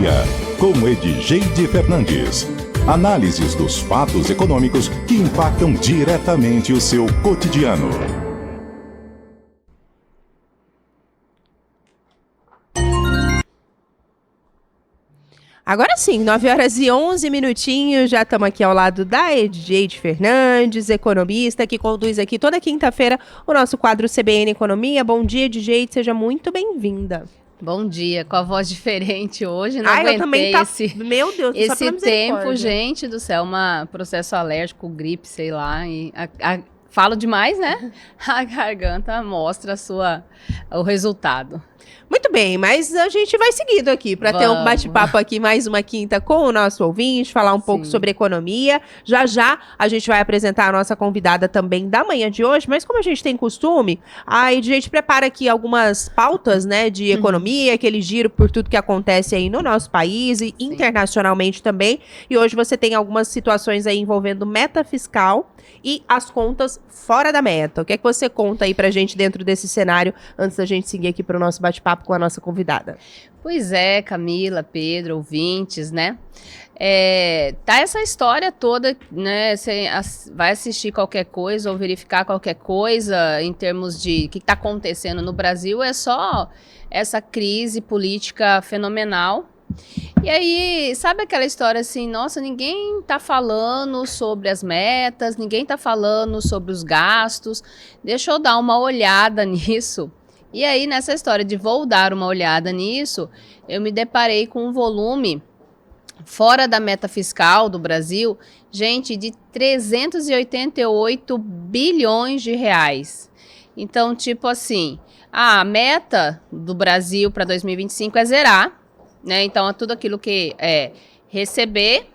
Dia, com Edjeide Fernandes. Análises dos fatos econômicos que impactam diretamente o seu cotidiano. Agora sim, 9h11, já estamos aqui ao lado da Edjeide Fernandes, economista, que conduz aqui toda quinta-feira o nosso quadro CBN Economia. Bom dia, Edjeide, seja muito bem-vinda. Bom dia, com a voz diferente hoje, não eu também meu Deus, esse tempo, gente do céu, processo alérgico, gripe, sei lá, e falo demais, né? A garganta mostra o resultado. Muito bem, mas a gente vai seguindo aqui para ter um bate-papo aqui mais uma quinta com o nosso ouvinte, falar um pouco sobre economia. Já a gente vai apresentar a nossa convidada também da manhã de hoje, mas como a gente tem costume, a gente prepara aqui algumas pautas, né, de economia, aquele giro por tudo que acontece aí no nosso país e internacionalmente também. E hoje você tem algumas situações aí envolvendo meta fiscal e as contas fora da meta. O que é que você conta aí pra gente dentro desse cenário, antes da gente seguir aqui para o nosso bate-papo com a nossa convidada? Pois é, Camila, Pedro, ouvintes, né? Tá essa história toda, né? Você vai assistir qualquer coisa ou verificar qualquer coisa em termos de o que está acontecendo no Brasil, é só essa crise política fenomenal. E aí, sabe aquela história assim, nossa, ninguém tá falando sobre as metas, ninguém tá falando sobre os gastos, deixa eu dar uma olhada nisso. E aí, nessa história de vou dar uma olhada nisso, eu me deparei com um volume fora da meta fiscal do Brasil, gente, de 388 bilhões de reais. Então, tipo assim, a meta do Brasil para 2025 é zerar, né? Então, é tudo aquilo que é receber,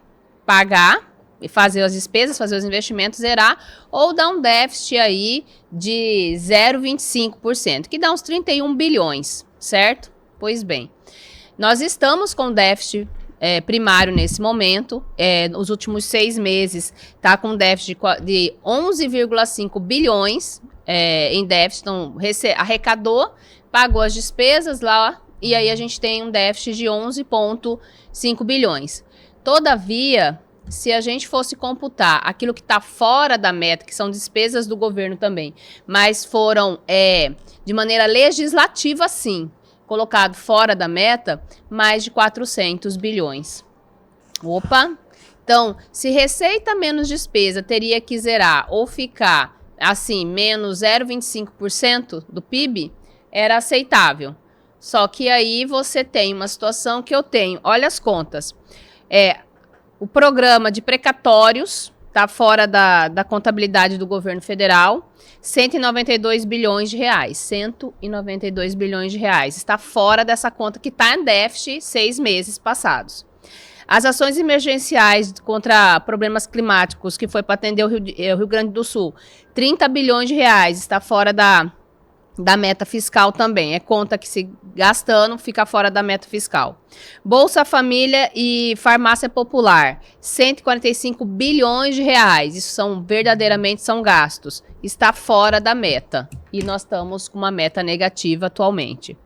pagar, e fazer as despesas, fazer os investimentos, zerar, ou dar um déficit aí de 0,25%, que dá uns 31 bilhões, certo? Pois bem, nós estamos com déficit primário nesse momento, nos últimos 6 meses está com déficit de 11,5 bilhões em déficit, então arrecadou, pagou as despesas lá, e aí a gente tem um déficit de 11,5 bilhões. Todavia, se a gente fosse computar aquilo que está fora da meta, que são despesas do governo também, mas foram de maneira legislativa, sim, colocado fora da meta, mais de 400 bilhões. Opa! Então, se receita menos despesa teria que zerar ou ficar, assim, menos 0,25% do PIB, era aceitável. Só que aí você tem uma situação que eu tenho, olha as contas, o programa de precatórios está fora da contabilidade do governo federal, 192 bilhões de reais. 192 bilhões de reais. Está fora dessa conta que está em déficit 6 meses passados. As ações emergenciais contra problemas climáticos, que foi para atender o Rio Grande do Sul, 30 bilhões de reais. Está fora da meta fiscal também, conta que se gastando fica fora da meta fiscal. Bolsa Família e Farmácia Popular, 145 bilhões de reais, isso verdadeiramente são gastos, está fora da meta, e nós estamos com uma meta negativa atualmente.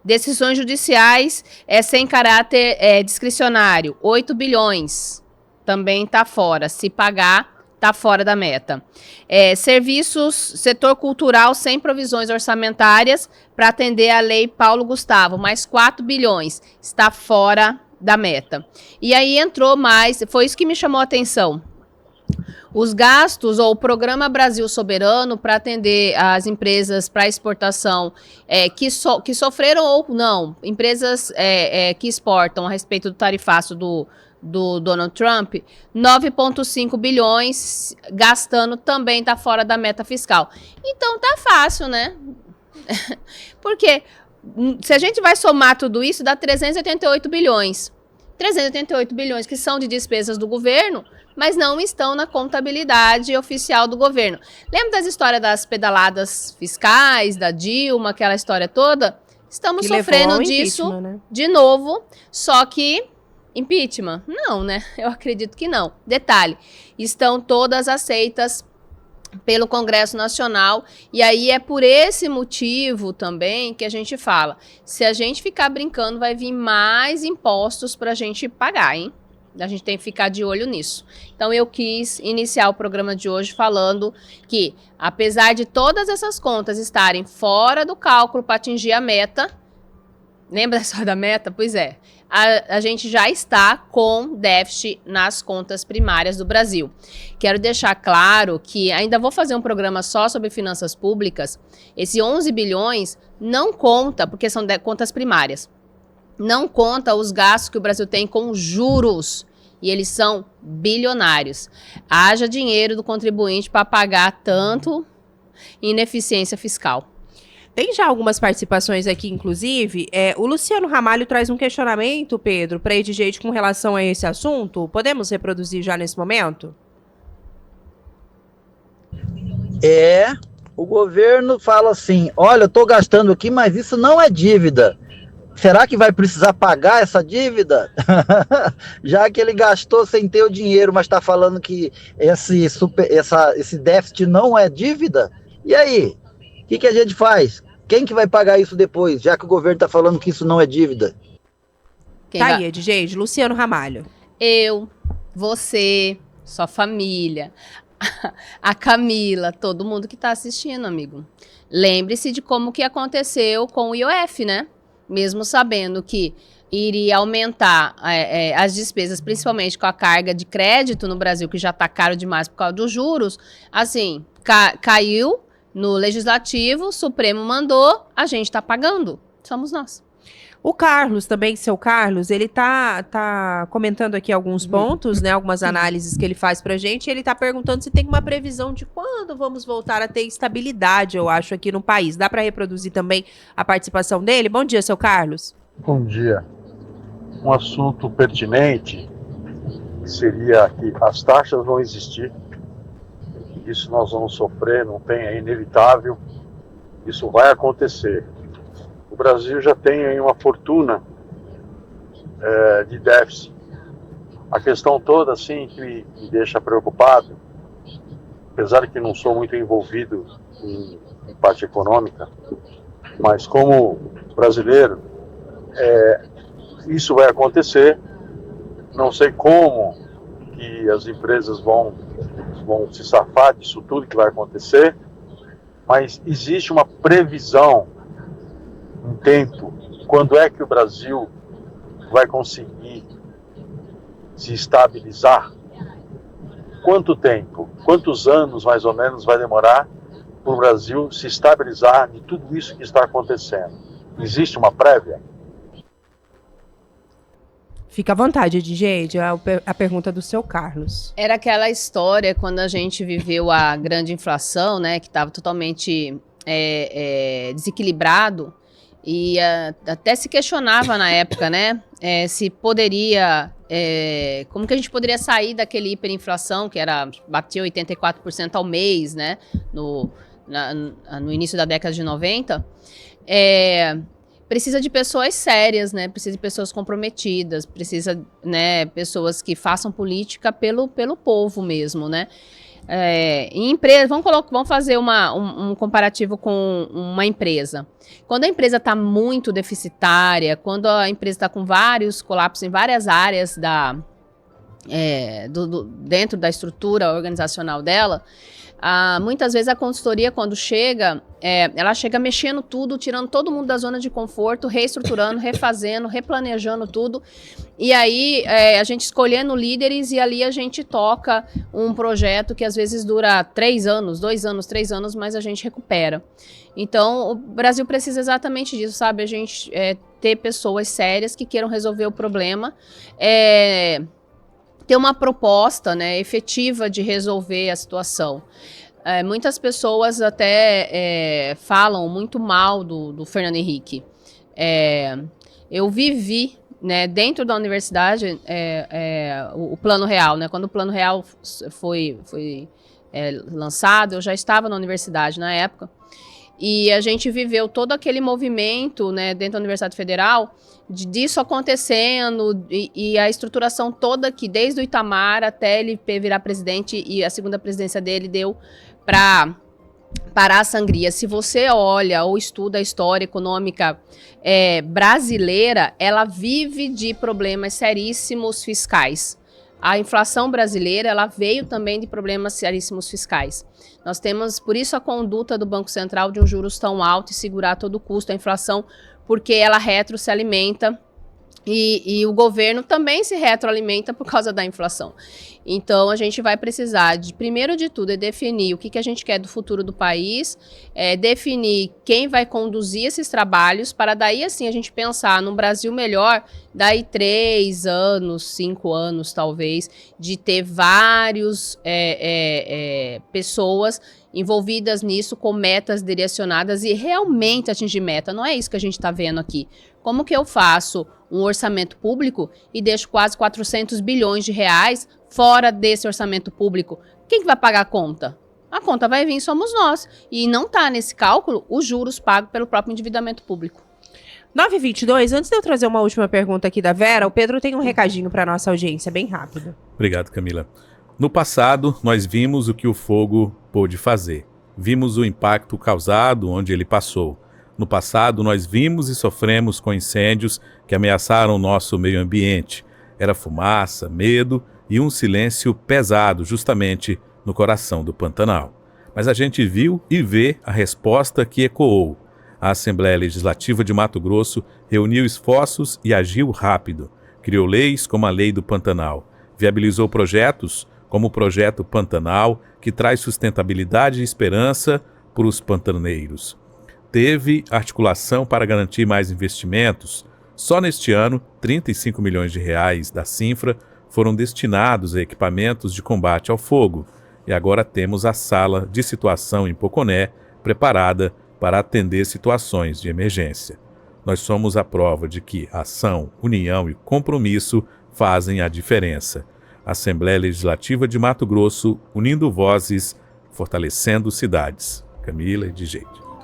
Decisões judiciais sem caráter discricionário, 8 bilhões, também está fora, se pagar, está fora da meta. Serviços, setor cultural sem provisões orçamentárias para atender a lei Paulo Gustavo, mais 4 bilhões, está fora da meta. E aí entrou mais, foi isso que me chamou a atenção. Os gastos ou o Programa Brasil Soberano para atender as empresas para exportação que sofreram ou não, empresas que exportam a respeito do tarifaço do Donald Trump, 9,5 bilhões gastando também está fora da meta fiscal. Então tá fácil, né? Porque se a gente vai somar tudo isso, dá 388 bilhões. 388 bilhões que são de despesas do governo, mas não estão na contabilidade oficial do governo. Lembra das histórias das pedaladas fiscais, da Dilma, aquela história toda? Estamos sofrendo disso, né? De novo, só que impeachment? Não, né? Eu acredito que não. Detalhe, estão todas aceitas pelo Congresso Nacional, e aí é por esse motivo também que a gente fala, se a gente ficar brincando, vai vir mais impostos para a gente pagar, hein? A gente tem que ficar de olho nisso. Então eu quis iniciar o programa de hoje falando que, apesar de todas essas contas estarem fora do cálculo para atingir a meta, lembra da história da meta? Pois é. A gente já está com déficit nas contas primárias do Brasil. Quero deixar claro que ainda vou fazer um programa só sobre finanças públicas. Esse 11 bilhões não conta, porque são contas primárias, não conta os gastos que o Brasil tem com juros. E eles são bilionários. Haja dinheiro do contribuinte para pagar tanto ineficiência fiscal. Tem já algumas participações aqui, inclusive. O Luciano Ramalho traz um questionamento, Pedro, para a Edjade com relação a esse assunto. Podemos reproduzir já nesse momento? O governo fala assim, olha, eu estou gastando aqui, mas isso não é dívida. Será que vai precisar pagar essa dívida? Já que ele gastou sem ter o dinheiro, mas está falando que esse déficit não é dívida? E aí? O que a gente faz? Quem que vai pagar isso depois, já que o governo está falando que isso não é dívida? Aí, Edjade, Luciano Ramalho. Eu, você, sua família, a Camila, todo mundo que está assistindo, amigo. Lembre-se de como que aconteceu com o IOF, né? Mesmo sabendo que iria aumentar as despesas, principalmente com a carga de crédito no Brasil, que já está caro demais por causa dos juros, assim, caiu no Legislativo, o Supremo mandou, a gente está pagando, somos nós. O Carlos também, seu Carlos, ele tá comentando aqui alguns pontos, né, algumas análises que ele faz pra gente, e ele tá perguntando se tem uma previsão de quando vamos voltar a ter estabilidade, eu acho, aqui no país. Dá para reproduzir também a participação dele? Bom dia, seu Carlos. Bom dia. Um assunto pertinente seria que as taxas vão existir, isso nós vamos sofrer, não tem, é inevitável, isso vai acontecer. O Brasil já tem aí uma fortuna de déficit. A questão toda, assim, que me deixa preocupado, apesar de que não sou muito envolvido em parte econômica, mas como brasileiro, isso vai acontecer. Não sei como que as empresas vão se safar disso tudo que vai acontecer, mas existe uma previsão, um tempo, quando é que o Brasil vai conseguir se estabilizar? Quanto tempo, quantos anos mais ou menos vai demorar para o Brasil se estabilizar de tudo isso que está acontecendo? Existe uma prévia? Fica à vontade, Edjade, a pergunta do seu Carlos. Era aquela história quando a gente viveu a grande inflação, né, que estava totalmente desequilibrado, e até se questionava na época, né, se poderia, como que a gente poderia sair daquele hiperinflação que batia 84% ao mês, né, no início da década de 90, precisa de pessoas sérias, né, precisa de pessoas comprometidas, precisa, né, pessoas que façam política pelo povo mesmo, né. Em empresa, vamos fazer um comparativo com uma empresa. Quando a empresa está muito deficitária, quando a empresa está com vários colapsos em várias áreas dentro da estrutura organizacional dela, muitas vezes a consultoria, quando chega, ela chega mexendo tudo, tirando todo mundo da zona de conforto, reestruturando, refazendo, replanejando tudo. E aí, a gente escolhendo líderes, e ali a gente toca um projeto que às vezes dura 3 anos, 2 anos, 3 anos, mas a gente recupera. Então, o Brasil precisa exatamente disso, sabe? A gente ter pessoas sérias que queiram resolver o problema, ter uma proposta, né, efetiva de resolver a situação. Muitas pessoas até falam muito mal do Fernando Henrique. Eu vivi, né, dentro da universidade, o Plano Real, né, quando o Plano Real foi lançado, eu já estava na universidade na época, e a gente viveu todo aquele movimento, né, dentro da Universidade Federal, disso acontecendo, e a estruturação toda que desde o Itamar até ele virar presidente, e a segunda presidência dele deu para parar a sangria. Se você olha ou estuda a história econômica brasileira, ela vive de problemas seríssimos fiscais. A inflação brasileira, ela veio também de problemas seríssimos fiscais. Nós temos, por isso, a conduta do Banco Central de um juros tão alto e segurar a todo custo a inflação, porque ela se alimenta e o governo também se retroalimenta por causa da inflação. Então, a gente vai precisar, primeiro de tudo, definir o que a gente quer do futuro do país, definir quem vai conduzir esses trabalhos, para daí, assim, a gente pensar num Brasil melhor, daí 3 anos, 5 anos, talvez, de ter vários pessoas envolvidas nisso, com metas direcionadas e realmente atingir meta. Não é isso que a gente está vendo aqui. Como que eu faço um orçamento público e deixo quase 400 bilhões de reais fora desse orçamento público? Quem que vai pagar a conta? A conta vai vir, somos nós. E não está nesse cálculo os juros pagos pelo próprio endividamento público. 9h22, antes de eu trazer uma última pergunta aqui da Vera, o Pedro tem um recadinho para nossa audiência, bem rápido. Obrigado, Camila. No passado, nós vimos o que o fogo pôde fazer. Vimos o impacto causado onde ele passou. No passado, nós vimos e sofremos com incêndios que ameaçaram o nosso meio ambiente. Era fumaça, medo e um silêncio pesado justamente no coração do Pantanal. Mas a gente viu e vê a resposta que ecoou. A Assembleia Legislativa de Mato Grosso reuniu esforços e agiu rápido. Criou leis como a Lei do Pantanal. Viabilizou projetos como o Projeto Pantanal, que traz sustentabilidade e esperança para os pantaneiros. Teve articulação para garantir mais investimentos. Só neste ano, 35 milhões de reais da Cinfra foram destinados a equipamentos de combate ao fogo. E agora temos a sala de situação em Poconé preparada para atender situações de emergência. Nós somos a prova de que ação, união e compromisso fazem a diferença. Assembleia Legislativa de Mato Grosso, unindo vozes, fortalecendo cidades. Camila e DJ.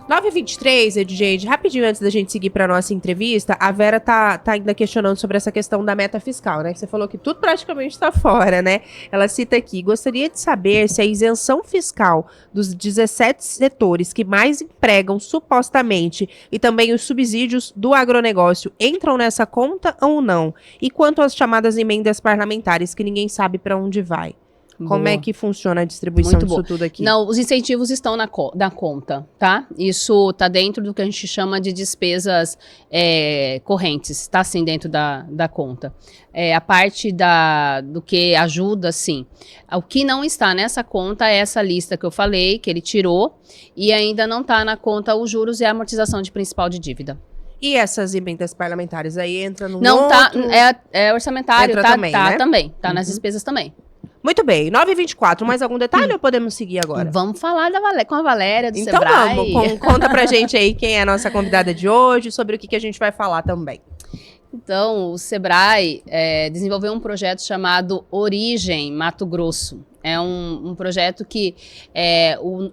9h23, Edjade, rapidinho antes da gente seguir para nossa entrevista, a Vera tá ainda questionando sobre essa questão da meta fiscal, né? Você falou que tudo praticamente está fora, né? Ela cita aqui, gostaria de saber se a isenção fiscal dos 17 setores que mais empregam supostamente e também os subsídios do agronegócio entram nessa conta ou não? E quanto às chamadas emendas parlamentares, que ninguém sabe para onde vai? Como é que funciona a distribuição disso tudo aqui? Não, os incentivos estão na conta, tá? Isso está dentro do que a gente chama de despesas correntes, está assim dentro da conta. A parte do que ajuda, sim. O que não está nessa conta é essa lista que eu falei, que ele tirou, e ainda não está na conta os juros e a amortização de principal de dívida. E essas emendas parlamentares aí entram no não outro... é orçamentário, entra tá também, né? Também, tá nas despesas também. Muito bem, 9h24, mais algum detalhe ou podemos seguir agora? Vamos falar com a Valéria do então Sebrae. Vamos, conta pra gente aí quem é a nossa convidada de hoje, sobre o que a gente vai falar também. Então, o Sebrae desenvolveu um projeto chamado Origem Mato Grosso. É um projeto que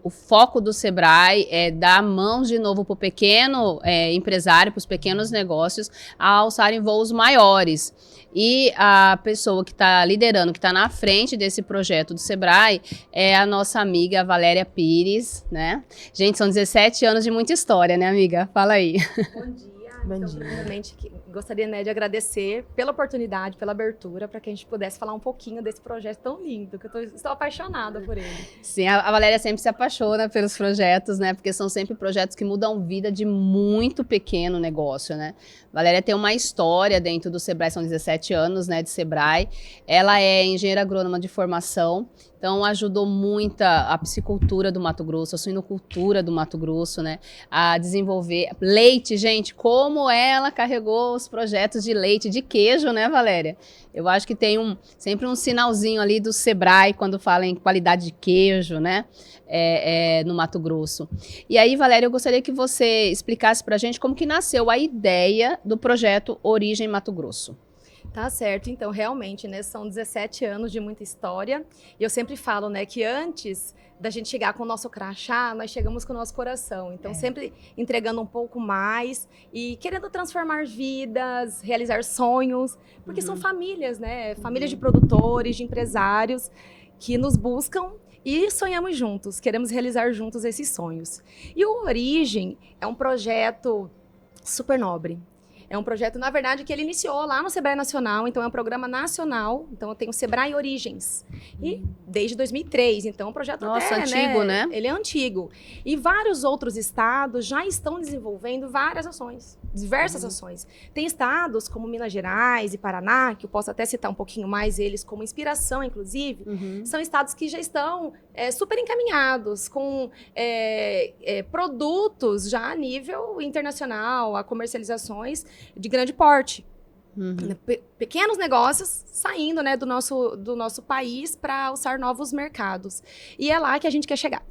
o foco do Sebrae é dar mãos de novo para o pequeno empresário, para os pequenos negócios, a alçarem voos maiores. E a pessoa que está liderando, que está na frente desse projeto do Sebrae, é a nossa amiga Valéria Pires, né? Gente, são 17 anos de muita história, né, amiga? Fala aí. Bom dia. Então, primeiramente, gostaria, né, de agradecer pela oportunidade, pela abertura, para que a gente pudesse falar um pouquinho desse projeto tão lindo, que eu estou apaixonada por ele. Sim, a Valéria sempre se apaixona pelos projetos, né, porque são sempre projetos que mudam vida de muito pequeno negócio, né. Valéria tem uma história dentro do Sebrae, são 17 anos, né, de Sebrae. Ela é engenheira agrônoma de formação, então ajudou muito a piscicultura do Mato Grosso, a suinocultura do Mato Grosso, né, a desenvolver leite, gente, como ela carregou os projetos de leite, de queijo, né, Valéria? Eu acho que tem sempre um sinalzinho ali do Sebrae quando fala em qualidade de queijo, né, no Mato Grosso. E aí, Valéria, eu gostaria que você explicasse pra gente como que nasceu a ideia do projeto Origem Mato Grosso. Tá certo, então realmente, né, são 17 anos de muita história, e eu sempre falo, né, que antes da gente chegar com o nosso crachá, nós chegamos com o nosso coração, então sempre entregando um pouco mais e querendo transformar vidas, realizar sonhos, porque são famílias, né, famílias de produtores, de empresários que nos buscam e sonhamos juntos, queremos realizar juntos esses sonhos. E o Origem é um projeto super nobre. É um projeto, na verdade, que ele iniciou lá no Sebrae Nacional, então é um programa nacional, então eu tenho o Sebrae Origens, e desde 2003, então é um projeto Nossa, até, antigo, né? Ele é antigo. E vários outros estados já estão desenvolvendo várias ações, diversas ações. Tem estados como Minas Gerais e Paraná, que eu posso até citar um pouquinho mais eles como inspiração, inclusive, são estados que já estão super encaminhados, com produtos já a nível internacional, a comercializações de grande porte. Pequenos negócios saindo, né, do nosso país para alçar novos mercados. E é lá que a gente quer chegar.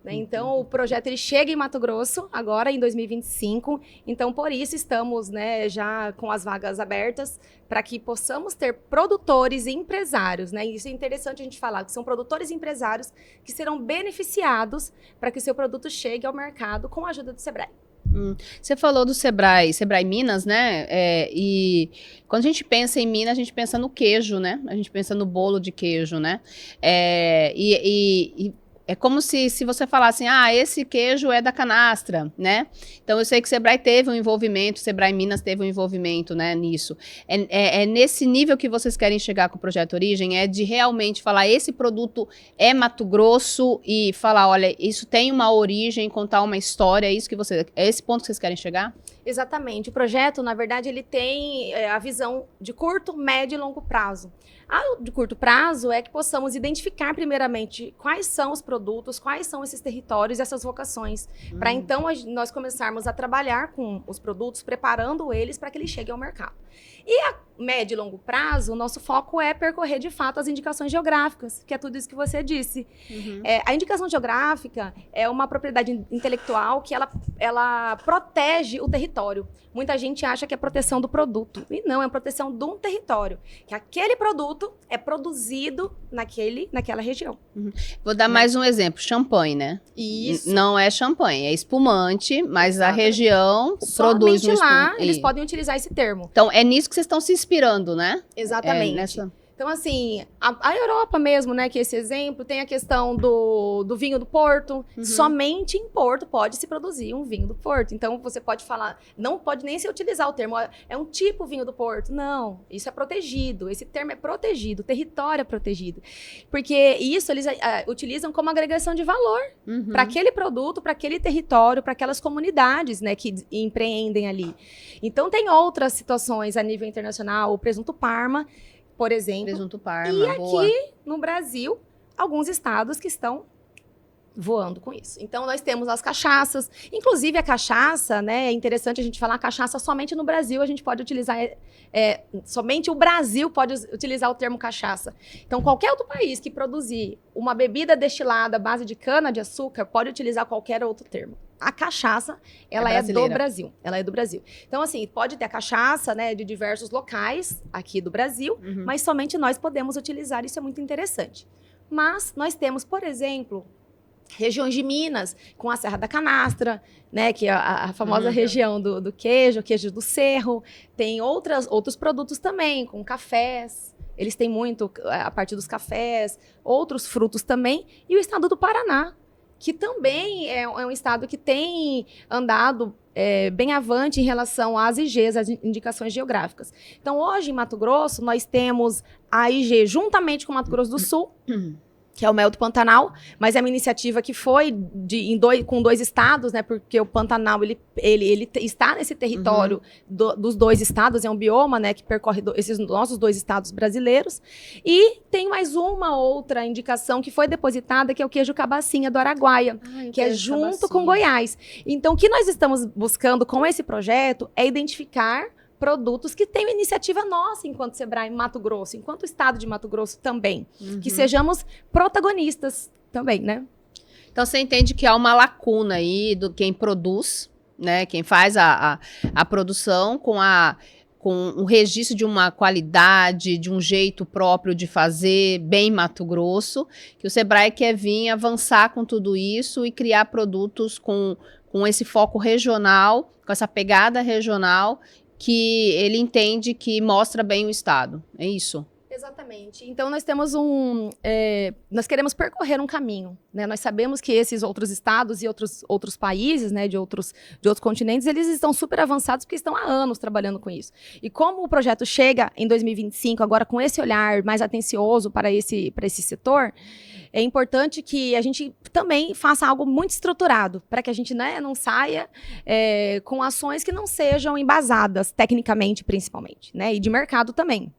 Né? Então, o projeto ele chega em Mato Grosso, agora em 2025. Então, por isso, estamos, né, já com as vagas abertas para que possamos ter produtores e empresários. Né? E isso é interessante a gente falar, que são produtores e empresários que serão beneficiados para que o seu produto chegue ao mercado com a ajuda do Sebrae. Você falou do Sebrae Minas, né? E quando a gente pensa em Minas, a gente pensa no queijo, né? A gente pensa no bolo de queijo, né? E é como se você falasse, esse queijo é da canastra, né? Então, eu sei que o Sebrae teve um envolvimento, o Sebrae Minas teve um envolvimento, né, nisso. É nesse nível que vocês querem chegar com o Projeto Origem, é de realmente falar, esse produto é Mato Grosso e falar, olha, isso tem uma origem, contar uma história, é esse ponto que vocês querem chegar? Exatamente. O projeto, na verdade, ele tem a visão de curto, médio e longo prazo. A de curto prazo é que possamos identificar primeiramente quais são os produtos, quais são esses territórios e essas vocações, para então nós começarmos a trabalhar com os produtos, preparando eles para que eles cheguem ao mercado. E a médio e longo prazo, o nosso foco é percorrer de fato as indicações geográficas, que é tudo isso que você disse. A indicação geográfica é uma propriedade intelectual que ela protege o território. Muita gente acha que é proteção do produto, e não, é proteção de um território, que aquele produto é produzido naquela região. Vou dar mais um exemplo, champanhe, né? Isso. Não é champanhe, é espumante, mas a região produz Somente lá espumante. eles podem utilizar esse termo. Então, é nisso que vocês estão se inspirando, né? Exatamente. Então, assim, a Europa mesmo, né, que esse exemplo, tem a questão do vinho do Porto. Somente em Porto pode se produzir um vinho do Porto. Então, você pode falar, não pode nem se utilizar o termo, é um tipo vinho do Porto. Não, isso é protegido, esse termo é protegido, o território é protegido. Porque isso eles utilizam como agregação de valor para aquele produto, para aquele território, para aquelas comunidades, né, que empreendem ali. Então, tem outras situações a nível internacional, o presunto Parma, por exemplo. Presunto Parma, e boa. aqui no Brasil, alguns estados que estão voando com isso. Então, nós temos as cachaças. Inclusive, a cachaça, né? É interessante a gente falar cachaça somente no Brasil. A gente pode utilizar... somente o Brasil pode utilizar o termo cachaça. Então, qualquer outro país que produzir uma bebida destilada à base de cana-de-açúcar pode utilizar qualquer outro termo. A cachaça, ela é do Brasil. Ela é do Brasil. Então, assim, pode ter a cachaça, né, de diversos locais aqui do Brasil, mas somente nós podemos utilizar. Isso é muito interessante. Mas nós temos, por exemplo, regiões de Minas, com a Serra da Canastra, né, que é a famosa região do queijo, queijo do Cerro. Tem outros produtos também, com cafés. Eles têm muito a partir dos cafés, outros frutos também. E o estado do Paraná, que também é um estado que tem andado bem avante em relação às IGs, as indicações geográficas. Então, hoje, em Mato Grosso, nós temos a IG juntamente com Mato Grosso do Sul, que é o Mel do Pantanal, mas é uma iniciativa que foi com 2 estados, né? Porque o Pantanal ele está nesse território dos 2 estados, é um bioma, né? Que percorre esses nossos 2 estados brasileiros. E tem mais uma outra indicação que foi depositada, que é o queijo cabacinha do Araguaia, que é junto com Goiás. Então, o que nós estamos buscando com esse projeto é identificar produtos que tenham iniciativa nossa enquanto Sebrae Mato Grosso, enquanto Estado de Mato Grosso também. Que sejamos protagonistas também, né? Então, você entende que há uma lacuna aí do quem produz, né? Quem faz a produção com o registro de uma qualidade, de um jeito próprio de fazer, bem Mato Grosso, que o Sebrae quer vir avançar com tudo isso e criar produtos com esse foco regional, com essa pegada regional, que ele entende que mostra bem o estado. É isso? Exatamente. Exatamente. Então, nós temos nós queremos percorrer um caminho, né? Nós sabemos que esses outros estados e outros países, né, de outros continentes, eles estão super avançados porque estão há anos trabalhando com isso. E como o projeto chega em 2025, agora com esse olhar mais atencioso para esse setor, é importante que a gente também faça algo muito estruturado, para que a gente, né, não saia com ações que não sejam embasadas, tecnicamente, principalmente, né, e de mercado também.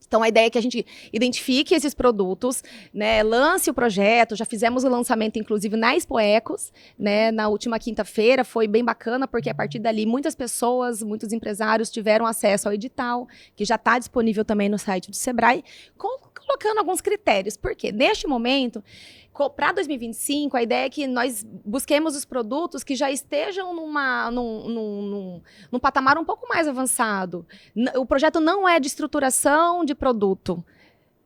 Então, a ideia é que a gente identifique esses produtos, né, lance o projeto, já fizemos o lançamento, inclusive, na Expo Ecos, né, na última quinta-feira, foi bem bacana, porque a partir dali muitas pessoas, muitos empresários tiveram acesso ao edital, que já está disponível também no site do Sebrae, colocando alguns critérios. Por quê? Neste momento, para 2025, a ideia é que nós busquemos os produtos que já estejam num patamar um pouco mais avançado. O projeto não é de estruturação de produto,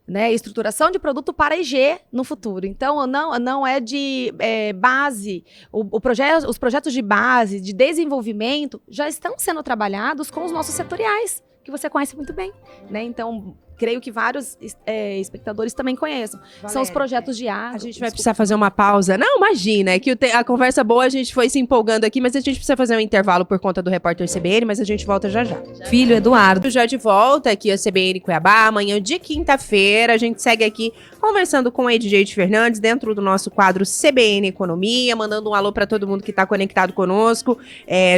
né? Estruturação de produto para IG no futuro. Então, não é de base. Os projetos de base, de desenvolvimento, já estão sendo trabalhados com os nossos setoriais, que você conhece muito bem, né? Então, creio que vários espectadores também conheçam. Valéria, são os projetos de agro. A gente vai precisar fazer uma pausa. Não, imagina, é que a conversa boa, a gente foi se empolgando aqui, mas a gente precisa fazer um intervalo por conta do repórter CBN, mas a gente volta já já. Filho Eduardo. Já de volta aqui a CBN Cuiabá, amanhã de quinta-feira, a gente segue aqui conversando com o Edjei Fernandes, dentro do nosso quadro CBN Economia, mandando um alô para todo mundo que está conectado conosco.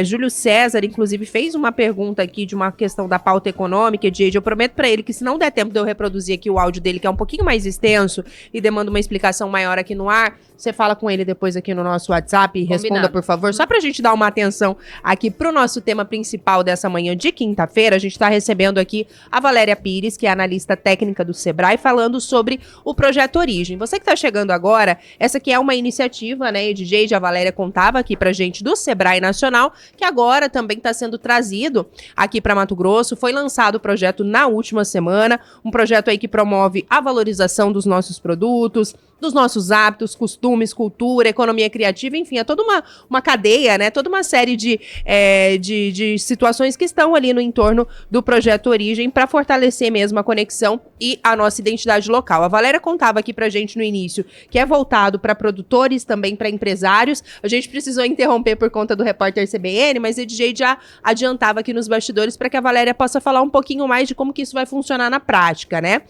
Júlio César, inclusive, fez uma pergunta aqui de uma questão da pauta econômica. Edjei, eu prometo para ele que se não der tempo de eu reproduzir aqui o áudio dele, que é um pouquinho mais extenso e demanda uma explicação maior aqui no ar, você fala com ele depois aqui no nosso WhatsApp e responda, por favor, só pra gente dar uma atenção aqui pro nosso tema principal dessa manhã de quinta-feira. A gente tá recebendo aqui a Valéria Pires, que é analista técnica do Sebrae, falando sobre o Projeto Origem. Você que tá chegando agora, essa aqui é uma iniciativa, né, Edjei, a Valéria contava aqui pra gente, do Sebrae Nacional, que agora também tá sendo trazido aqui pra Mato Grosso. Foi lançado o projeto na última semana, um projeto aí que promove a valorização dos nossos produtos, dos nossos hábitos, costumes, cultura, economia criativa, enfim, é toda uma cadeia, né? Toda uma série de situações que estão ali no entorno do Projeto Origem para fortalecer mesmo a conexão e a nossa identidade local. A Valéria contava aqui pra gente no início que é voltado para produtores, também para empresários. A gente precisou interromper por conta do repórter CBN, mas o DJ já adiantava aqui nos bastidores para que a Valéria possa falar um pouquinho mais de como que isso vai funcionar na prática, né?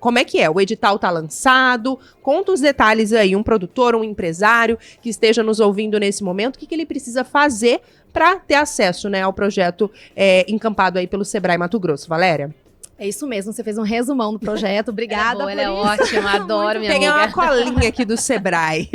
Como é que é? O edital tá lançado? Conta os detalhes aí, um produtor, um empresário que esteja nos ouvindo nesse momento, o que ele precisa fazer para ter acesso, né, ao projeto encampado aí pelo Sebrae Mato Grosso. Valéria? É isso mesmo, você fez um resumão do projeto, obrigada por isso. Ela é ótima, adoro, minha amiga. Peguei uma colinha aqui do Sebrae.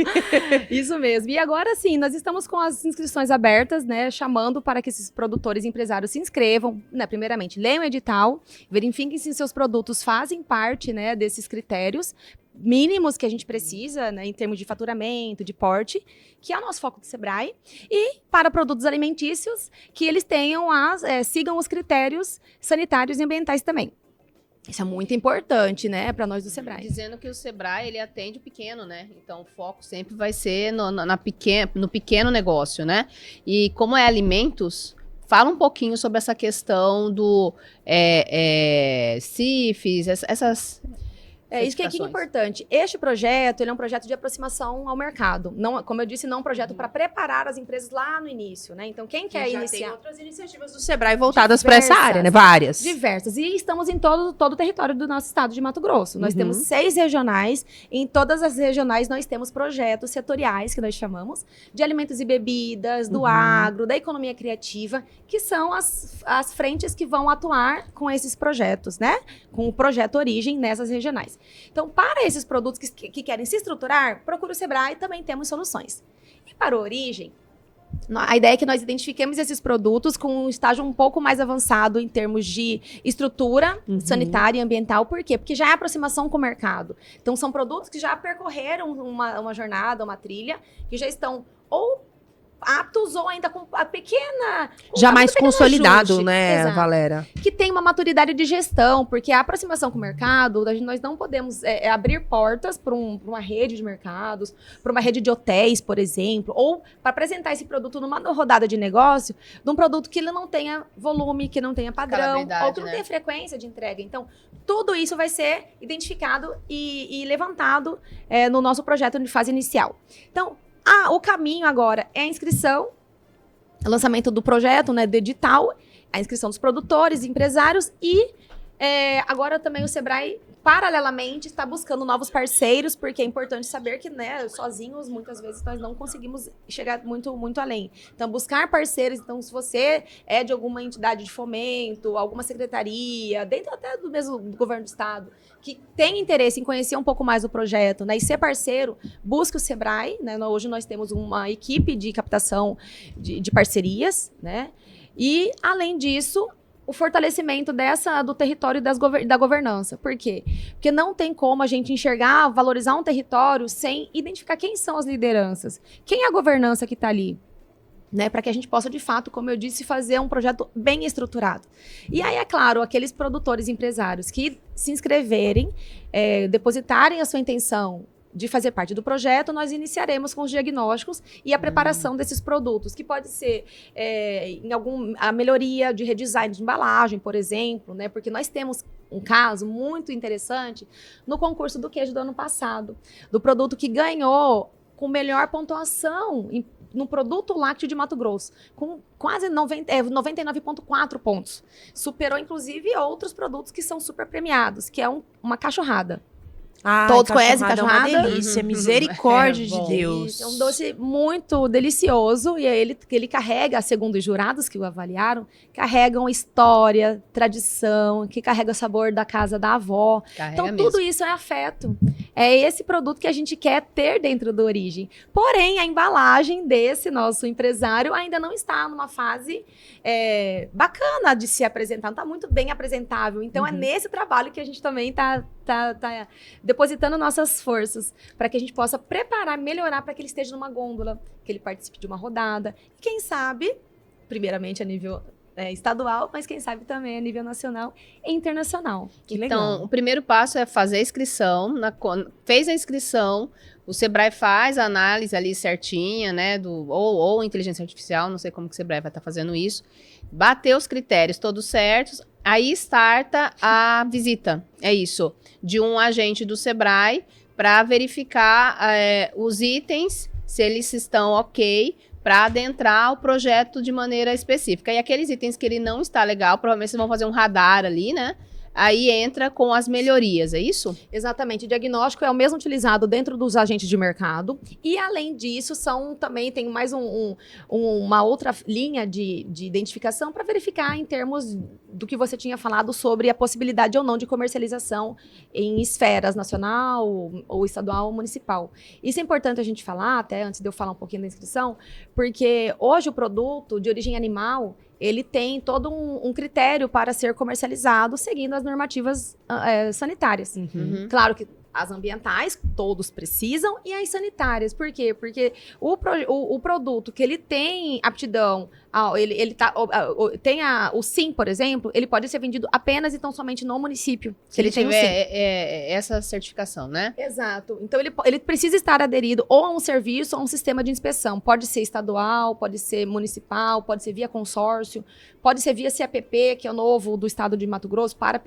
Isso mesmo, e agora sim, nós estamos com as inscrições abertas, né, chamando para que esses produtores e empresários se inscrevam, né, primeiramente, leiam o edital, verifiquem se seus produtos fazem parte, né, desses critérios mínimos que a gente precisa, né, em termos de faturamento, de porte, que é o nosso foco do Sebrae, e para produtos alimentícios, que eles tenham sigam os critérios sanitários e ambientais também. Isso é muito importante, né, para nós do Sebrae. Dizendo que o Sebrae, ele atende o pequeno, né? Então, o foco sempre vai ser no pequeno negócio, né? E como é alimentos, fala um pouquinho sobre essa questão do CIFES, essas... Isso que é importante. Este projeto, ele é um projeto de aproximação ao mercado. Não, como eu disse, não é um projeto para preparar as empresas lá no início, né? Então, quem quer iniciar... Tem outras iniciativas do Sebrae voltadas para essa área, né? Várias. Diversas. E estamos em todo o território do nosso estado de Mato Grosso. Nós temos 6 regionais. Em todas as regionais, nós temos projetos setoriais, que nós chamamos, de alimentos e bebidas, do agro, da economia criativa, que são as frentes que vão atuar com esses projetos, né? Com o Projeto Origem nessas regionais. Então, para esses produtos que querem se estruturar, procure o Sebrae, também temos soluções. E para o Origem, a ideia é que nós identifiquemos esses produtos com um estágio um pouco mais avançado em termos de estrutura sanitária e ambiental. Por quê? Porque já é aproximação com o mercado. Então, são produtos que já percorreram uma jornada, uma trilha, que já estão ou aptos ou ainda com a pequena... Já mais consolidado, ajuste, né, exato, Valéria? Que tem uma maturidade de gestão, porque a aproximação com o mercado, nós não podemos abrir portas para uma rede de mercados, para uma rede de hotéis, por exemplo, ou para apresentar esse produto numa rodada de negócio, de um produto que ele não tenha volume, que não tenha padrão, ou que não tenha frequência de entrega. Então, tudo isso vai ser identificado e levantado no nosso projeto de fase inicial. Então, o caminho agora é a inscrição, o lançamento do projeto, né, do edital, a inscrição dos produtores, empresários e agora também o Sebrae, paralelamente, está buscando novos parceiros, porque é importante saber que, né, sozinhos, muitas vezes, nós não conseguimos chegar muito, muito além. Então, buscar parceiros. Então, se você é de alguma entidade de fomento, alguma secretaria, dentro até do mesmo governo do estado, que tem interesse em conhecer um pouco mais do projeto, né, e ser parceiro, busque o Sebrae, né? Hoje nós temos uma equipe de captação de parcerias, né? E, além disso, o fortalecimento do território e da governança. Por quê? Porque não tem como a gente enxergar, valorizar um território sem identificar quem são as lideranças. Quem é a governança que está ali? Né, para que a gente possa, de fato, como eu disse, fazer um projeto bem estruturado. E aí, é claro, aqueles produtores empresários que se inscreverem, depositarem a sua intenção de fazer parte do projeto, nós iniciaremos com os diagnósticos e a preparação desses produtos, que pode ser a melhoria de redesign de embalagem, por exemplo, né? Porque nós temos um caso muito interessante no concurso do queijo do ano passado, do produto que ganhou com melhor pontuação no produto lácteo de Mato Grosso, com quase 99,4 pontos. Superou, inclusive, outros produtos que são super premiados, que é uma cachorrada. Todos conhecem cachorrada? É uma delícia, misericórdia de Deus. É um doce muito delicioso e ele carrega, segundo os jurados que o avaliaram, carregam história, tradição, que carrega o sabor da casa da avó. Carrega então, mesmo. tudo isso é afeto. É esse produto que a gente quer ter dentro da origem. Porém, a embalagem desse nosso empresário ainda não está numa fase bacana de se apresentar, não está muito bem apresentável. Então, é nesse trabalho que a gente também está depositando nossas forças para que a gente possa preparar, melhorar para que ele esteja numa gôndola, que ele participe de uma rodada. E quem sabe, primeiramente a nível estadual, mas quem sabe também a nível nacional e internacional. Que legal. Então, o primeiro passo é fazer a inscrição. Fez a inscrição, o Sebrae faz a análise ali certinha, né? Ou inteligência artificial, não sei como que o Sebrae vai estar fazendo isso. Bateu os critérios todos certos, aí starta a visita. É isso. De um agente do Sebrae para verificar os itens, se eles estão ok, para adentrar o projeto de maneira específica. E aqueles itens que ele não está legal, provavelmente vocês vão fazer um radar ali, né? Aí entra com as melhorias, é isso? Exatamente. O diagnóstico é o mesmo utilizado dentro dos agentes de mercado. E, além disso, também tem mais uma outra linha de identificação para verificar em termos do que você tinha falado sobre a possibilidade ou não de comercialização em esferas nacional, ou estadual, ou municipal. Isso é importante a gente falar, até antes de eu falar um pouquinho da inscrição, porque hoje o produto de origem animal, ele tem todo um critério para ser comercializado seguindo as normativas sanitárias. Claro que as ambientais, todos precisam, e as sanitárias. Por quê? Porque o produto que ele tem aptidão, tem o SIM, por exemplo, ele pode ser vendido apenas e tão somente no município. Se ele tem tiver essa certificação, né? Exato. Então, ele precisa estar aderido ou a um serviço ou a um sistema de inspeção. Pode ser estadual, pode ser municipal, pode ser via consórcio, pode ser via CAPP, que é o novo do estado de Mato Grosso, para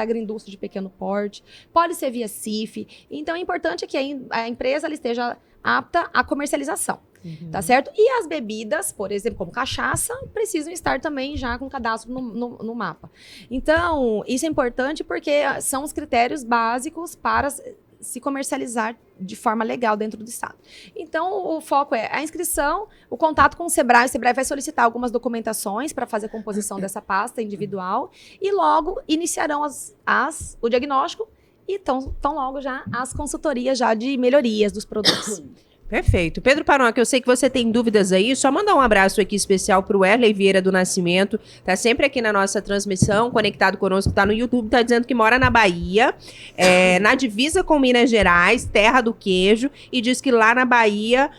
agroindústria de pequeno porte, pode ser via CIF. Então, é importante que a empresa ela esteja apta à comercialização, tá certo? E as bebidas, por exemplo, como cachaça, precisam estar também já com cadastro no mapa. Então, isso é importante porque são os critérios básicos para se comercializar de forma legal dentro do estado. Então, o foco é a inscrição, o contato com o Sebrae. O Sebrae vai solicitar algumas documentações para fazer a composição dessa pasta individual e logo iniciarão o diagnóstico e tão logo já as consultorias já de melhorias dos produtos. Perfeito. Pedro Panoca, eu sei que você tem dúvidas aí, só mandar um abraço aqui especial pro Erley Vieira do Nascimento, tá sempre aqui na nossa transmissão, conectado conosco, tá no YouTube, tá dizendo que mora na Bahia, na divisa com Minas Gerais, terra do queijo, e diz que lá na Bahia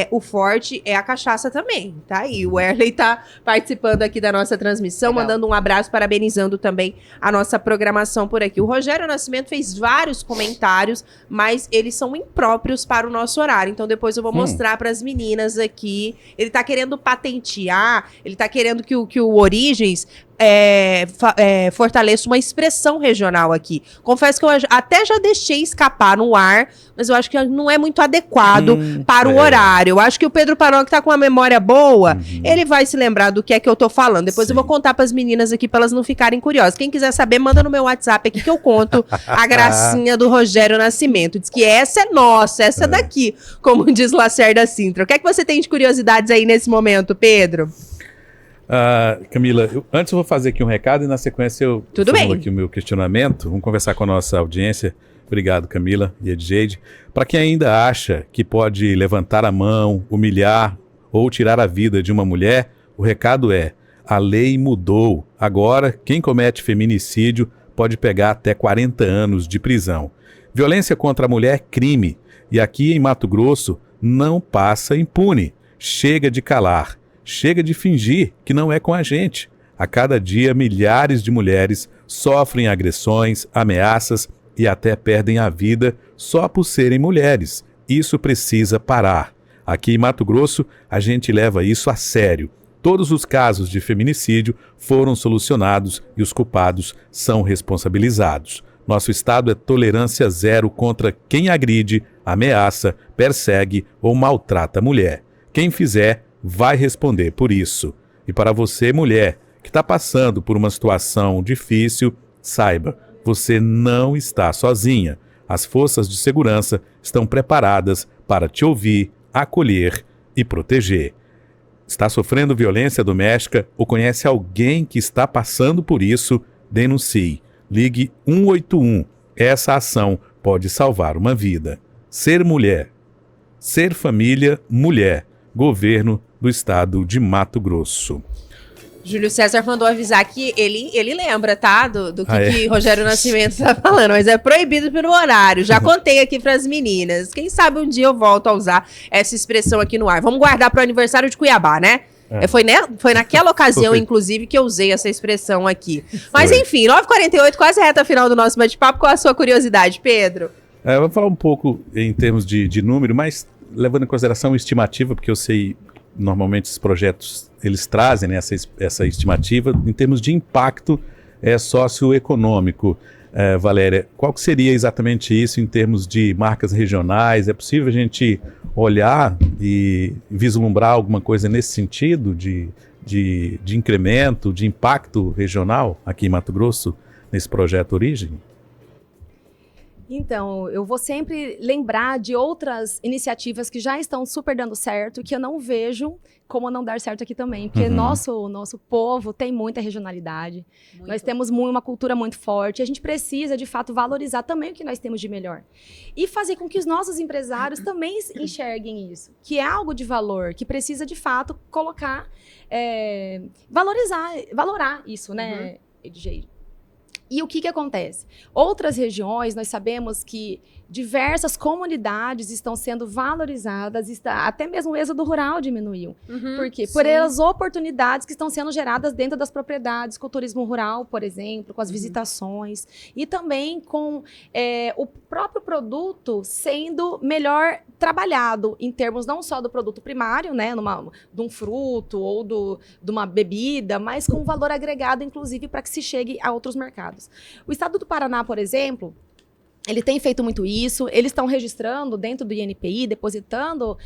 o forte é a cachaça também, tá aí. O Erley tá participando aqui da nossa transmissão, Legal. mandando um abraço, parabenizando também a nossa programação por aqui. O Rogério Nascimento fez vários comentários, mas eles são impróprios para o nosso horário, então depois eu vou mostrar para as meninas aqui. Ele tá querendo patentear, ele tá querendo que o Origens fortaleço uma expressão regional aqui. Confesso que eu até já deixei escapar no ar, mas eu acho que não é muito adequado para o horário. Eu acho que o Pedro Panol, que tá com uma memória boa, ele vai se lembrar do que é que eu tô falando. Depois eu vou contar pras meninas aqui, pra elas não ficarem curiosas. Quem quiser saber, manda no meu WhatsApp aqui que eu conto a gracinha do Rogério Nascimento. Diz que essa é nossa, essa é daqui, como diz Lacerda Sintra. O que é que você tem de curiosidades aí nesse momento, Pedro? Camila, antes eu vou fazer aqui um recado e na sequência eu formulo aqui o meu questionamento. Vamos conversar com a nossa audiência. Obrigado, Camila e Edjeide. Para quem ainda acha que pode levantar a mão, humilhar ou tirar a vida de uma mulher, o recado é: a lei mudou. Agora, quem comete feminicídio pode pegar até 40 anos de prisão. Violência contra a mulher é crime. E aqui em Mato Grosso não passa impune. Chega de calar. Chega de fingir que não é com a gente. A cada dia, milhares de mulheres sofrem agressões, ameaças e até perdem a vida só por serem mulheres. Isso precisa parar. Aqui em Mato Grosso, a gente leva isso a sério. Todos os casos de feminicídio foram solucionados e os culpados são responsabilizados. Nosso estado é tolerância zero contra quem agride, ameaça, persegue ou maltrata a mulher. Quem fizer, vai responder por isso. E para você, mulher, que está passando por uma situação difícil, saiba, você não está sozinha. As forças de segurança estão preparadas para te ouvir, acolher e proteger. Está sofrendo violência doméstica ou conhece alguém que está passando por isso? Denuncie. Ligue 181. Essa ação pode salvar uma vida. Ser mulher. Ser família, mulher. Governo do estado de Mato Grosso. Júlio César mandou avisar que ele lembra, tá? Do que Rogério Nascimento tá falando, mas é proibido pelo horário. Já contei aqui pras meninas. Quem sabe um dia eu volto a usar essa expressão aqui no ar. Vamos guardar pro aniversário de Cuiabá, né? Foi naquela ocasião, inclusive, que eu usei essa expressão aqui. Mas enfim, 9h48, quase reta final do nosso bate-papo. Qual a sua curiosidade, Pedro? Eu vou falar um pouco em termos de número, mas levando em consideração estimativa, porque eu sei, normalmente esses projetos, eles trazem, né, essa estimativa em termos de impacto socioeconômico. Valéria, qual que seria exatamente isso em termos de marcas regionais? É possível a gente olhar e vislumbrar alguma coisa nesse sentido de incremento, de impacto regional aqui em Mato Grosso, nesse projeto Origem? Então, eu vou sempre lembrar de outras iniciativas que já estão super dando certo, que eu não vejo como não dar certo aqui também, porque nosso povo tem muita regionalidade, nós temos uma cultura muito forte, a gente precisa, de fato, valorizar também o que nós temos de melhor. E fazer com que os nossos empresários também enxerguem isso, que é algo de valor, que precisa, de fato, colocar, valorar isso, né, Edjeide? E o que acontece? Outras regiões, nós sabemos que diversas comunidades estão sendo valorizadas, até mesmo o êxodo rural diminuiu. Por quê? Por as oportunidades que estão sendo geradas dentro das propriedades, com o turismo rural, por exemplo, com as visitações, e também com o próprio produto sendo melhor trabalhado, em termos não só do produto primário, né, de um fruto ou de uma bebida, mas com valor agregado, inclusive, para que se chegue a outros mercados. O estado do Paraná, por exemplo, ele tem feito muito isso, eles estão registrando dentro do INPI, depositando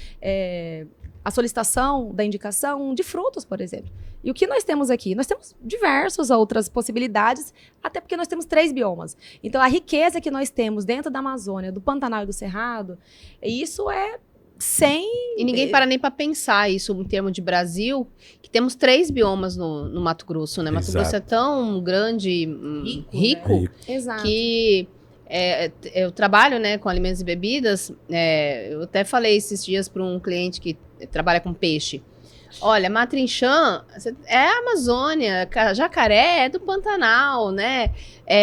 a solicitação da indicação de frutos, por exemplo. E o que nós temos aqui? Nós temos diversas outras possibilidades, até porque nós temos 3 biomas. Então, a riqueza que nós temos dentro da Amazônia, do Pantanal e do Cerrado, isso é sem... E ninguém para nem para pensar isso em termos de Brasil, que temos 3 biomas no Mato Grosso, né? Mato Grosso é tão grande, rico Exato. que... eu trabalho, né, com alimentos e bebidas, eu até falei esses dias para um cliente que trabalha com peixe. Olha, Matrinchã é a Amazônia, Jacaré é do Pantanal, né?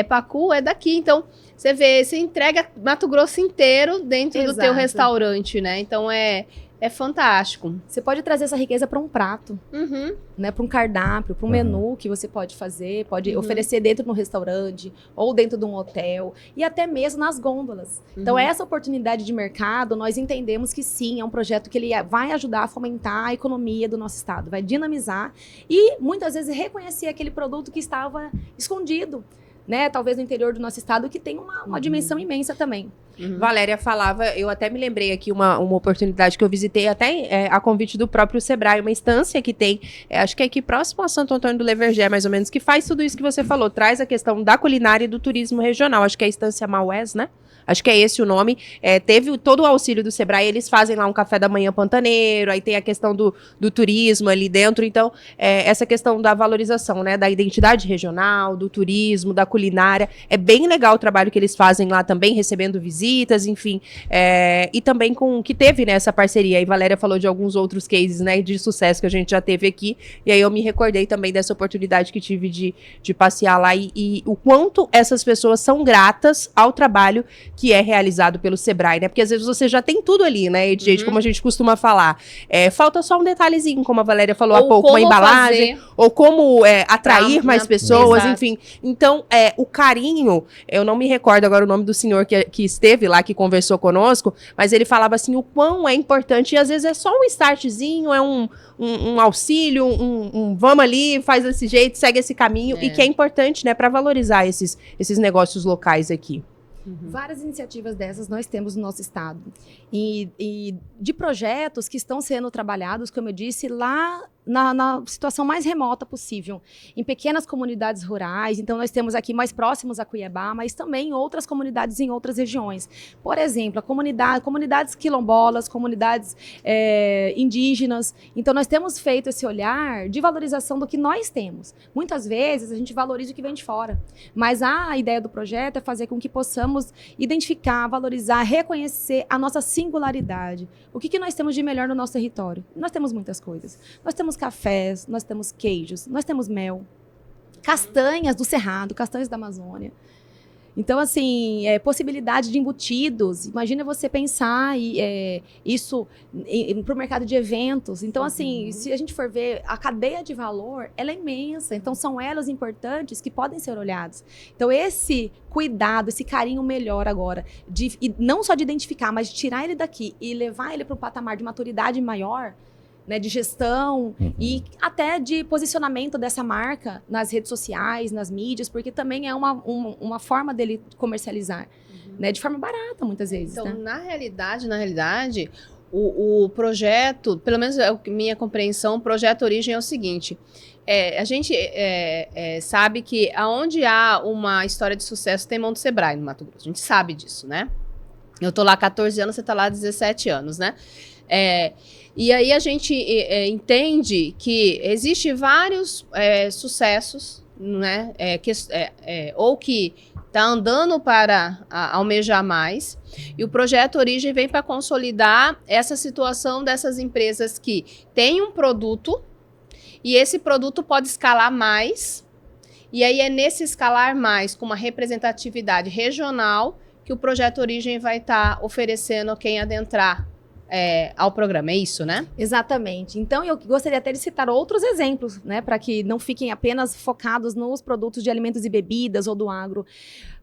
Pacu é daqui. Então, você vê, você entrega Mato Grosso inteiro dentro do teu restaurante, né? Então, É fantástico. Você pode trazer essa riqueza para um prato, Uhum. né, para um cardápio, para um menu que você pode fazer, pode oferecer dentro de um restaurante ou dentro de um hotel e até mesmo nas gôndolas. Então, essa oportunidade de mercado, nós entendemos que sim, é um projeto que ele vai ajudar a fomentar a economia do nosso estado, vai dinamizar e muitas vezes reconhecer aquele produto que estava escondido, né, talvez no interior do nosso estado, que tem uma dimensão imensa também. Valéria falava, eu até me lembrei aqui uma oportunidade que eu visitei até a convite do próprio Sebrae, uma instância que tem, acho que é aqui próximo a Santo Antônio do Levergé, mais ou menos, que faz tudo isso que você falou, traz a questão da culinária e do turismo regional, acho que é a instância Maués, né? Acho que é esse o nome. Teve todo o auxílio do Sebrae, eles fazem lá um café da manhã pantaneiro, aí tem a questão do turismo ali dentro. Então, essa questão da valorização, né, da identidade regional, do turismo, da culinária. É bem legal o trabalho que eles fazem lá também, recebendo visitas, enfim. E também que teve, né, essa parceria. Aí Valéria falou de alguns outros cases, né, de sucesso que a gente já teve aqui. E aí eu me recordei também dessa oportunidade que tive de passear lá e o quanto essas pessoas são gratas ao trabalho que é realizado pelo Sebrae, né? Porque às vezes você já tem tudo ali, né, Edith, como a gente costuma falar. Falta só um detalhezinho, como a Valéria falou há pouco, uma embalagem, ou como atrair mais pessoas, exato. enfim. Então, o carinho, eu não me recordo agora o nome do senhor que esteve lá, que conversou conosco, mas ele falava assim, o quão é importante, e às vezes é só um startzinho, é um auxílio, vamos ali, faz desse jeito, segue esse caminho, e que é importante, né, para valorizar esses negócios locais aqui. Várias iniciativas dessas nós temos no nosso estado. E de projetos que estão sendo trabalhados, como eu disse, lá na situação mais remota possível, em pequenas comunidades rurais. Então, nós temos aqui mais próximos a Cuiabá, mas também outras comunidades em outras regiões. Por exemplo, comunidades quilombolas, comunidades indígenas. Então, nós temos feito esse olhar de valorização do que nós temos. Muitas vezes, a gente valoriza o que vem de fora, mas a ideia do projeto é fazer com que possamos identificar, valorizar, reconhecer a nossa singularidade. O que nós temos de melhor no nosso território? Nós temos muitas coisas. Nós temos cafés, nós temos queijos, nós temos mel, castanhas do Cerrado, castanhas da Amazônia. Então, assim, possibilidade de embutidos. Imagina você pensar isso para o mercado de eventos. Então, assim, se a gente for ver, a cadeia de valor, ela é imensa. Então, são elos importantes que podem ser olhados. Então, esse cuidado, esse carinho melhor agora, e não só de identificar, mas de tirar ele daqui e levar ele para um patamar de maturidade maior, né, de gestão e até de posicionamento dessa marca nas redes sociais, nas mídias, porque também é uma forma dele comercializar, né, de forma barata, muitas vezes. Então, né? na realidade, o projeto, pelo menos é a minha compreensão, o projeto Origem é o seguinte, a gente sabe que aonde há uma história de sucesso tem mão do Sebrae no Mato Grosso, a gente sabe disso, né? Eu tô lá há 14 anos, você tá lá há 17 anos, né? E aí a gente entende que existe vários sucessos, né, ou que está andando para almejar mais, e o projeto Origem vem para consolidar essa situação dessas empresas que têm um produto, e esse produto pode escalar mais, e aí é nesse escalar mais, com uma representatividade regional, que o projeto Origem vai estar oferecendo a quem adentrar ao programa, é isso, né? Exatamente. Então, eu gostaria até de citar outros exemplos, né, para que não fiquem apenas focados nos produtos de alimentos e bebidas ou do agro.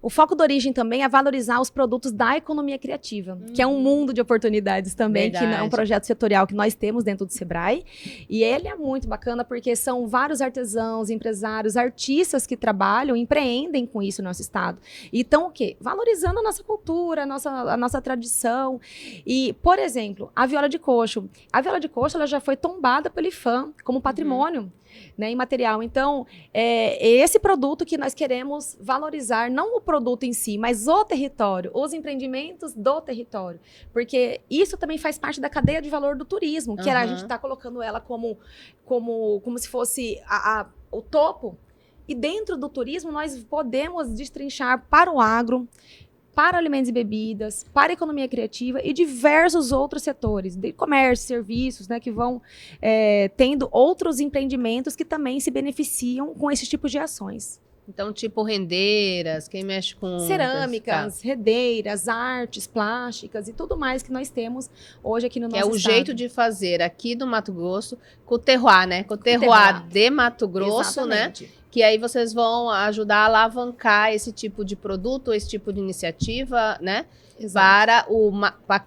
O foco da Origem também é valorizar os produtos da economia criativa, que é um mundo de oportunidades também, Verdade. que é um projeto setorial que nós temos dentro do Sebrae. E ele é muito bacana porque são vários artesãos, empresários, artistas que trabalham, empreendem com isso no nosso estado. Então, o quê? Valorizando a nossa cultura, a nossa tradição. E, por exemplo, a viola de coxo. A viola de coxo ela já foi tombada pelo IFAM como patrimônio, né, imaterial. Então, é esse produto que nós queremos valorizar, não o produto em si, mas o território, os empreendimentos do território. Porque isso também faz parte da cadeia de valor do turismo, que a gente está colocando ela como se fosse o topo. E dentro do turismo, nós podemos destrinchar para o agro, para alimentos e bebidas, para a economia criativa e diversos outros setores, de comércio, serviços, né, que vão tendo outros empreendimentos que também se beneficiam com esses tipos de ações. Então, tipo rendeiras, quem mexe com... Cerâmicas, redeiras, artes, plásticas e tudo mais que nós temos hoje aqui no nosso É o estado. jeito de fazer aqui do Mato Grosso, com o terroir, né? Com o terroir de Mato Grosso, Exatamente. né? Que aí vocês vão ajudar a alavancar esse tipo de produto, esse tipo de iniciativa, né? Exato. Para o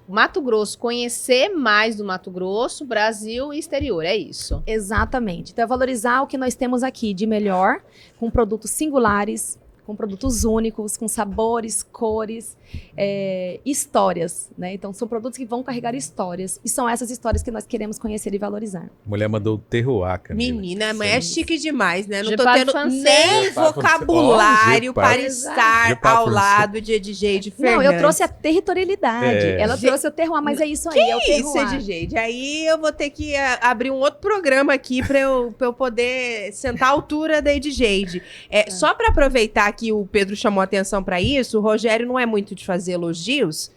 Mato Grosso conhecer mais do Mato Grosso, Brasil e exterior, é isso. Exatamente. Então, é valorizar o que nós temos aqui de melhor, com produtos singulares, com produtos únicos, com sabores, cores, histórias, né? Então, são produtos que vão carregar histórias. E são essas histórias que nós queremos conhecer e valorizar. A mulher mandou o terroir, Camila. Menina, mas é chique demais, né? Não Je tô parle tendo français. nem Je parle vocabulário français. para Je estar parle ao français. lado de Edjeide Fernandes. Não, eu trouxe a territorialidade. É. Ela trouxe o terroir, mas é isso aí, é o Isso, terroir. Edjeide. Aí eu vou ter que abrir um outro programa aqui pra eu poder sentar à altura da Edjeide. Só pra aproveitar que o Pedro chamou a atenção pra isso, o Rogério não é muito de fazer elogios,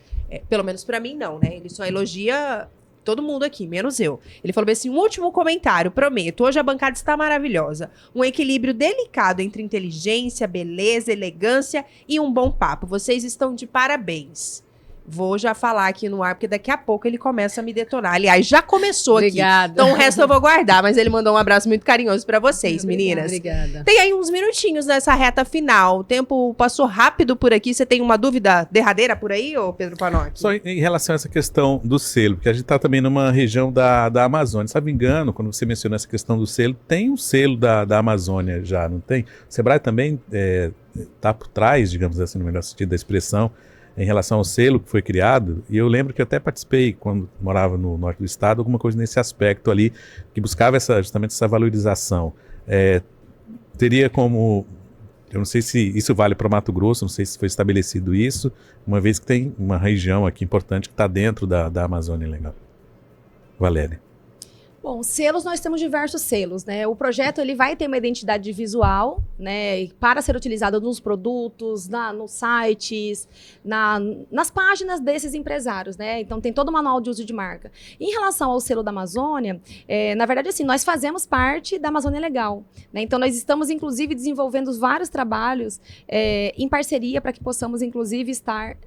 pelo menos pra mim não, né? Ele só elogia todo mundo aqui, menos eu. Ele falou assim, um último comentário, prometo, hoje a bancada está maravilhosa. Um equilíbrio delicado entre inteligência, beleza, elegância e um bom papo. Vocês estão de parabéns. Vou já falar aqui no ar, porque daqui a pouco ele começa a me detonar. Aliás, já começou Obrigada. aqui. Então o resto eu vou guardar, mas ele mandou um abraço muito carinhoso pra vocês, meninas. Obrigada. Tem aí uns minutinhos nessa reta final. O tempo passou rápido por aqui. Você tem uma dúvida derradeira por aí, ô Pedro Panotti? Só em relação a essa questão do selo, porque a gente está também numa região da Amazônia. Se não me engano, quando você mencionou essa questão do selo, tem um selo da Amazônia já, não tem? O Sebrae também está por trás, digamos assim, no melhor sentido da expressão, em relação ao selo que foi criado, e eu lembro que eu até participei, quando morava no norte do estado, alguma coisa nesse aspecto ali, que buscava justamente essa valorização. Teria como, eu não sei se isso vale para Mato Grosso, não sei se foi estabelecido isso, uma vez que tem uma região aqui importante que está dentro da Amazônia Legal. Valéria. Bom, selos, nós temos diversos selos, né? O projeto, ele vai ter uma identidade visual, né? Para ser utilizado nos produtos, nos sites, nas páginas desses empresários, né? Então, tem todo o manual de uso de marca. Em relação ao selo da Amazônia, na verdade, assim, nós fazemos parte da Amazônia Legal, né? Então, nós estamos, inclusive, desenvolvendo vários trabalhos em parceria para que possamos, inclusive, estar...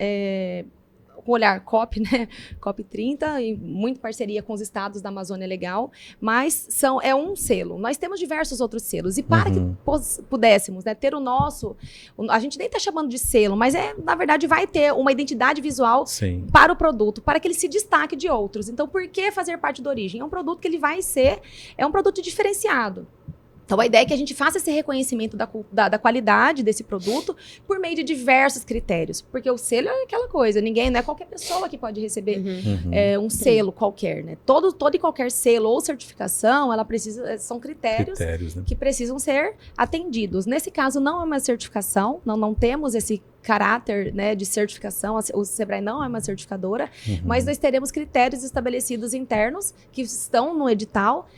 com o olhar COP, né? COP 30, em muita parceria com os estados da Amazônia Legal, mas é um selo. Nós temos diversos outros selos, e para que pudéssemos, né, ter o nosso, a gente nem está chamando de selo, mas na verdade vai ter uma identidade visual Sim. para o produto, para que ele se destaque de outros. Então, por que fazer parte da origem? É um produto que ele vai ser, é um produto diferenciado. Então, a ideia é que a gente faça esse reconhecimento da qualidade desse produto por meio de diversos critérios. Porque o selo é aquela coisa, não é qualquer pessoa que pode receber um selo qualquer, né? Todo e qualquer selo ou certificação, são critérios Né? que precisam ser atendidos. Nesse caso, não é uma certificação, não temos esse caráter, né, de certificação, o Sebrae não é uma certificadora, mas nós teremos critérios estabelecidos internos que estão no edital,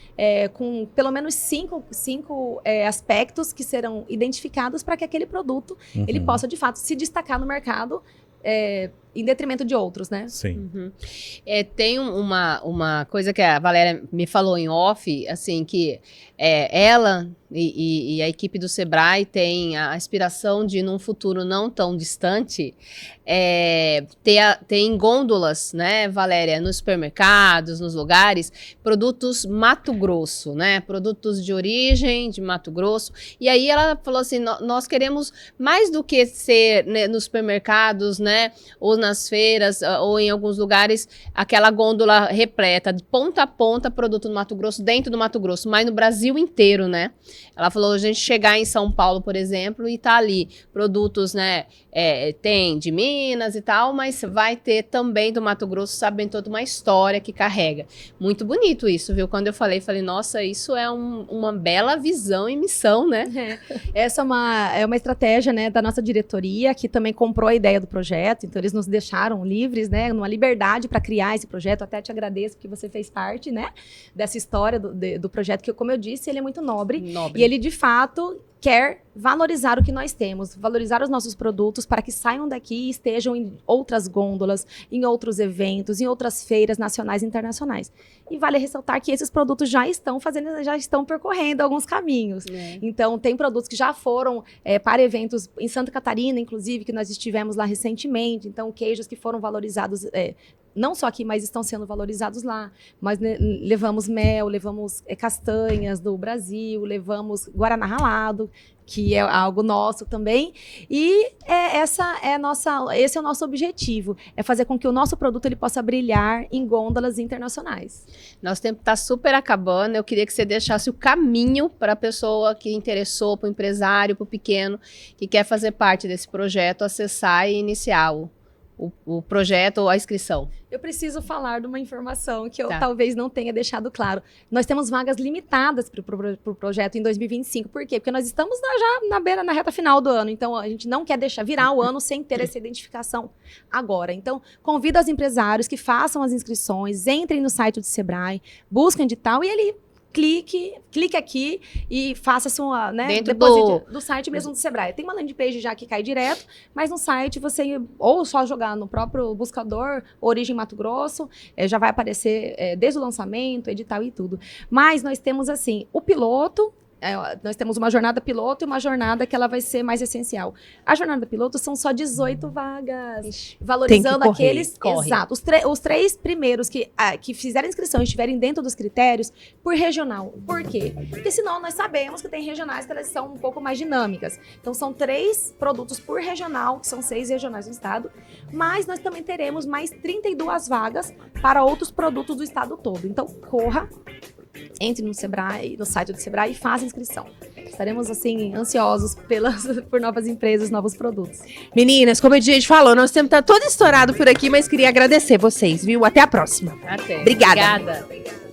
com pelo menos cinco aspectos que serão identificados para que aquele produto ele possa, de fato, se destacar no mercado em detrimento de outros, né? Sim. Tem uma coisa que a Valéria me falou em off, assim, que ela e a equipe do Sebrae tem a aspiração de, num futuro não tão distante, ter em gôndolas, né, Valéria, nos supermercados, nos lugares, produtos Mato Grosso, né? Produtos de origem de Mato Grosso. E aí ela falou assim, nós queremos mais do que ser, né, nos supermercados, né, ou nas feiras, ou em alguns lugares, aquela gôndola repleta, de ponta a ponta, produto do Mato Grosso, dentro do Mato Grosso, mas no Brasil inteiro, né? Ela falou, a gente chegar em São Paulo, por exemplo, e tá ali, produtos, né, tem de Minas e tal, mas vai ter também do Mato Grosso, sabem toda uma história que carrega. Muito bonito isso, viu? Quando eu falei, nossa, isso é uma bela visão e missão, né? Essa é uma estratégia, né, da nossa diretoria, que também comprou a ideia do projeto, então eles nos deixaram livres, né, numa liberdade para criar esse projeto. Até te agradeço porque você fez parte, né, dessa história do projeto, que, como eu disse, ele é muito nobre. E ele, de fato, quer valorizar o que nós temos, valorizar os nossos produtos para que saiam daqui e estejam em outras gôndolas, em outros eventos, em outras feiras nacionais e internacionais. E vale ressaltar que esses produtos já estão percorrendo alguns caminhos. Então, tem produtos que já foram para eventos em Santa Catarina, inclusive, que nós estivemos lá recentemente. Então, queijos que foram valorizados não só aqui, mas estão sendo valorizados lá. Mas levamos mel, levamos castanhas do Brasil, levamos guaraná ralado, que é algo nosso também. E esse é o nosso objetivo, é fazer com que o nosso produto ele possa brilhar em gôndolas internacionais. Nosso tempo está super acabando, eu queria que você deixasse o caminho para a pessoa que interessou, para o empresário, para o pequeno, que quer fazer parte desse projeto, acessar e iniciar o projeto ou a inscrição. Eu preciso falar de uma informação que eu talvez não tenha deixado claro. Nós temos vagas limitadas para o projeto em 2025. Por quê? Porque nós estamos já na reta final do ano. Então, a gente não quer deixar virar o ano sem ter essa identificação agora. Então, convido os empresários que façam as inscrições, entrem no site do Sebrae, busquem edital e ele clique aqui e faça sua, deposite do site mesmo do Sebrae. Tem uma landing page já que cai direto, mas no site você, ou só jogar no próprio buscador, Origem Mato Grosso, já vai aparecer desde o lançamento, edital e tudo. Mas nós temos, assim, o piloto, nós temos uma jornada piloto e uma jornada que ela vai ser mais essencial. A jornada piloto são só 18 vagas, valorizando aqueles... Exato. Os 3 primeiros que fizeram inscrição e estiverem dentro dos critérios por regional. Por quê? Porque senão nós sabemos que tem regionais que elas são um pouco mais dinâmicas. Então são 3 produtos por regional, que são 6 regionais do estado, mas nós também teremos mais 32 vagas para outros produtos do estado todo. Então corra, entre no Sebrae, no site do Sebrae e faça a inscrição. Estaremos, assim, ansiosos por novas empresas, novos produtos. Meninas, como a gente falou, nosso tempo tá todo estourado por aqui, mas queria agradecer vocês, viu? Até a próxima. Até. Obrigada. Obrigada.